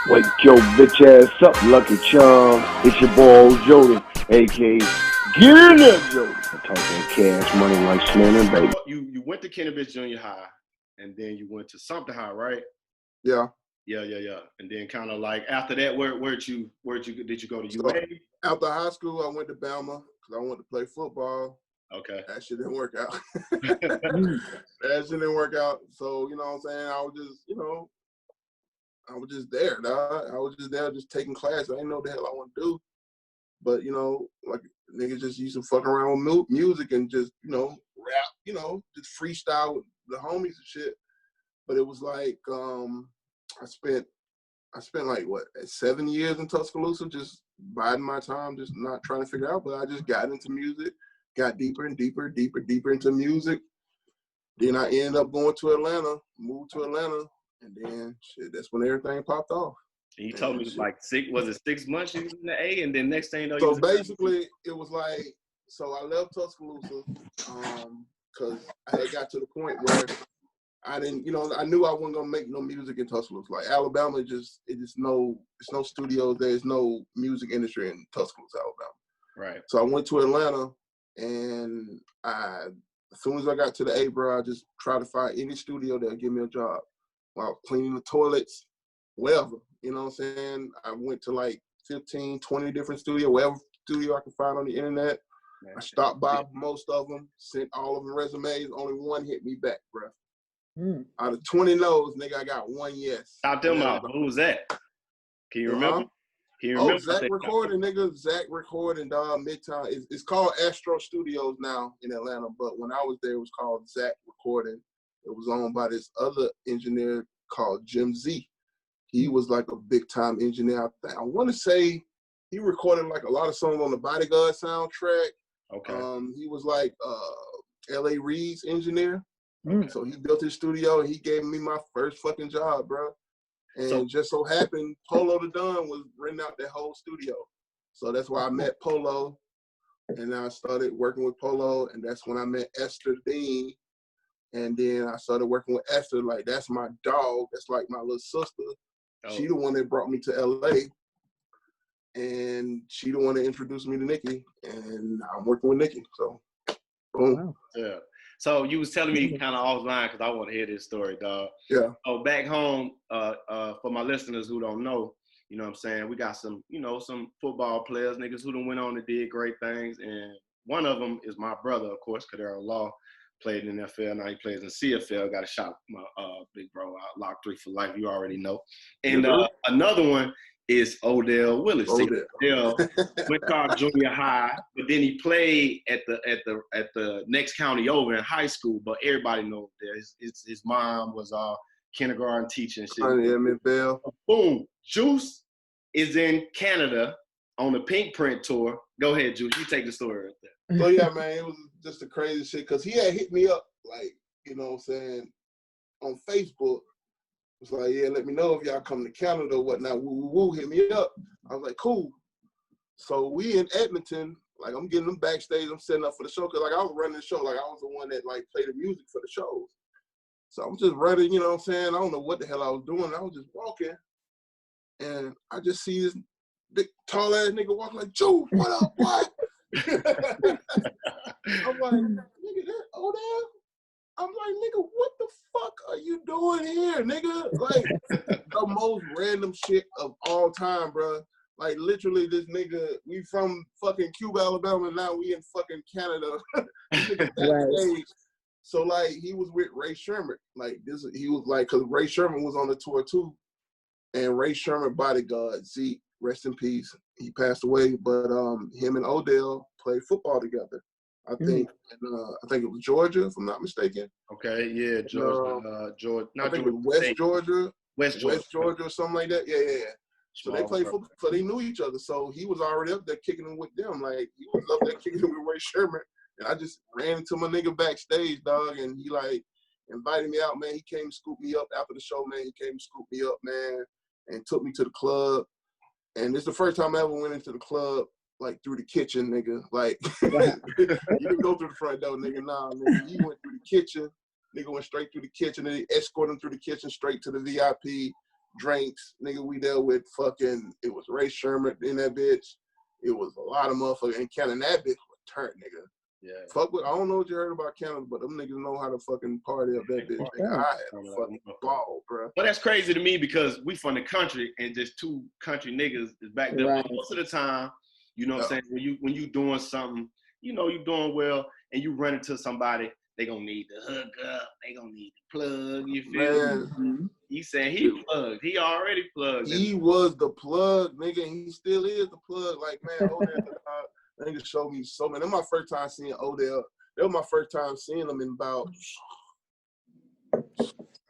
Wake your bitch ass up, Lucky Charm. It's your boy Jody, aka Get in there, Jody. I talk that cash money like Slim and Baby. You went to Cannabis Junior High, and then you went to something high, right? Yeah. Yeah. And then kind of like after that, did you go to UA? After high school, I went to Bama because I wanted to play football. Okay. That shit didn't work out. That shit didn't work out. So, you know what I'm saying? I was just there, dog. I was just there just taking class. I didn't know what the hell I want to do. But, like niggas just used to fuck around with music and just, rap, just freestyle with the homies and shit. But it was like, I spent like 7 years in Tuscaloosa, just biding my time, just not trying to figure out. But I just got into music, got deeper and deeper into music. Then I ended up going to Atlanta, moved to Atlanta, and then shit, that's when everything popped off. And you told me it was like 6 months you was in the A, and then next thing you know, so basically it was like, so I left Tuscaloosa because I had got to the point where I didn't, I knew I wasn't gonna make no music in Tuscaloosa. Like Alabama, it's no studios. There's no music industry in Tuscaloosa, Alabama. Right. So I went to Atlanta, and as soon as I got to the A, bro, I just tried to find any studio that'll give me a job while cleaning the toilets, wherever. You know what I'm saying? I went to like 15, 20 different studios, whatever studio I could find on the internet. Man, I stopped by most of them, sent all of them resumes. Only one hit me back, bro. Out of 20 no's, nigga, I got one yes. Stop them out. Who was that? Can you remember? Can you remember? Zach Recording, nigga. Zach Recording, dog. Midtown. It's called Astro Studios now in Atlanta, but when I was there, it was called Zach Recording. It was owned by this other engineer called Jim Z. He was like a big time engineer. I want to say he recorded like a lot of songs on the Bodyguard soundtrack. Okay. He was like L.A. Reid's engineer. So he built his studio and he gave me my first fucking job, bro. And just so happened, Polo the Don was renting out that whole studio. So that's why I met Polo. And I started working with Polo, and that's when I met Esther Dean. And then I started working with Esther. Like, that's my dog. That's like my little sister. Oh. She the one that brought me to LA. And she the one that introduced me to Nicki. And I'm working with Nicki. So, boom. Wow. Yeah. So you was telling me kind of offline because I want to hear this story, dog. Yeah. So back home, for my listeners who don't know, you know what I'm saying, we got some, some football players, niggas who done went on and did great things. And one of them is my brother, of course, Kadero Law, played in the NFL. Now he plays in CFL. Got a shot, my big bro, Lock 3 for life. You already know. And another one is Odell Willis. Odell went to our junior high, but then he played at the next county over in high school. But everybody knows that his mom was kindergarten teacher and shit. Boom, Juice is in Canada on the Pink Print tour. Go ahead, Juice. You take the story right there. So yeah, man, it was just the crazy shit because he had hit me up like, you know what I'm saying, on Facebook. It's like, yeah, let me know if y'all come to Canada or whatnot. Woo, hit me up. I was like, cool. So we in Edmonton, like I'm getting them backstage, I'm setting up for the show, because like I was running the show, like I was the one that like played the music for the shows. So I'm just running, you know what I'm saying? I don't know what the hell I was doing. I was just walking, and I just see this big, tall ass nigga walking like, Joe, what up, what? I'm like, nigga, that Odell? I'm like, nigga, what the fuck are you doing here, nigga? Like, the most random shit of all time, bro. Like, literally, this nigga, we from fucking Cuba, Alabama, now we in fucking Canada. Right. So, like, he was with Ray Sherman. Like, he was like, because Ray Sherman was on the tour, too. And Ray Sherman bodyguard, Zeke, rest in peace. He passed away, but him and Odell played football together. I think it was Georgia, if I'm not mistaken. Okay, yeah, Georgia. Georgia. I think it was West Georgia. West Georgia or something like that. Yeah. So they played football, so they knew each other. So he was already up there kicking it with them. Like, he was up there kicking it with Ray Sherman. And I just ran into my nigga backstage, dog, and he, like, invited me out, man. He came to scoop me up after the show, man. He came to scoop me up, man, and took me to the club. And it's the first time I ever went into the club, like, through the kitchen, nigga. Like, you didn't go through the front door, nigga. Nah, nigga. He went through the kitchen. Nigga went straight through the kitchen, and they escorted him through the kitchen straight to the VIP. drinks. Nigga, we dealt with fucking, it was Ray Sherman in that bitch. It was a lot of motherfuckers in Canada. That bitch was turned, nigga. Yeah. Fuck with, I don't know what you heard about Canada, but them niggas know how to fucking party up that bitch. Nigga, I had a fucking ball, bro. But that's crazy to me because we from the country and just two country niggas is back there. Right. But most of the time, you know what I'm saying, when you doing something, you know you doing well and you run into somebody, they gonna need to hook up, they gonna need to plug, you feel me? Mhm. He saying he plugged. He already plugged. He was the plug, nigga, and he still is the plug. Like, man, Odell, nigga showed me so many. That was my first time seeing Odell. That was my first time seeing him in about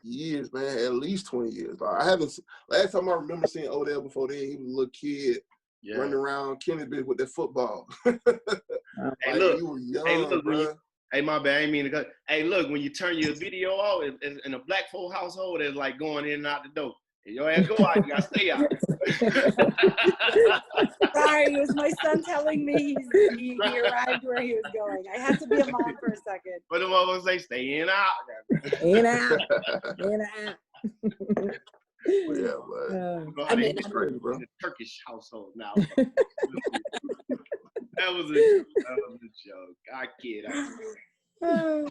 years, man, at least 20 years. I haven't, last time I remember seeing Odell before then, he was a little kid running around Kennedy with that football. Hey, like, look. you were young, Hey, look, bro. Hey, my bad. I ain't mean to cut. Hey, look, when you turn your video off in a black folk household, it's like going in and out the door. If your ass go out, you gotta stay out. Sorry, it was my son telling me he arrived where he was going. I had to be a mom for a second. But the motherfuckers say, stay in out. In out. In out. Yeah, but I mean, it's crazy, bro. In the Turkish household now. That was a joke. I kid.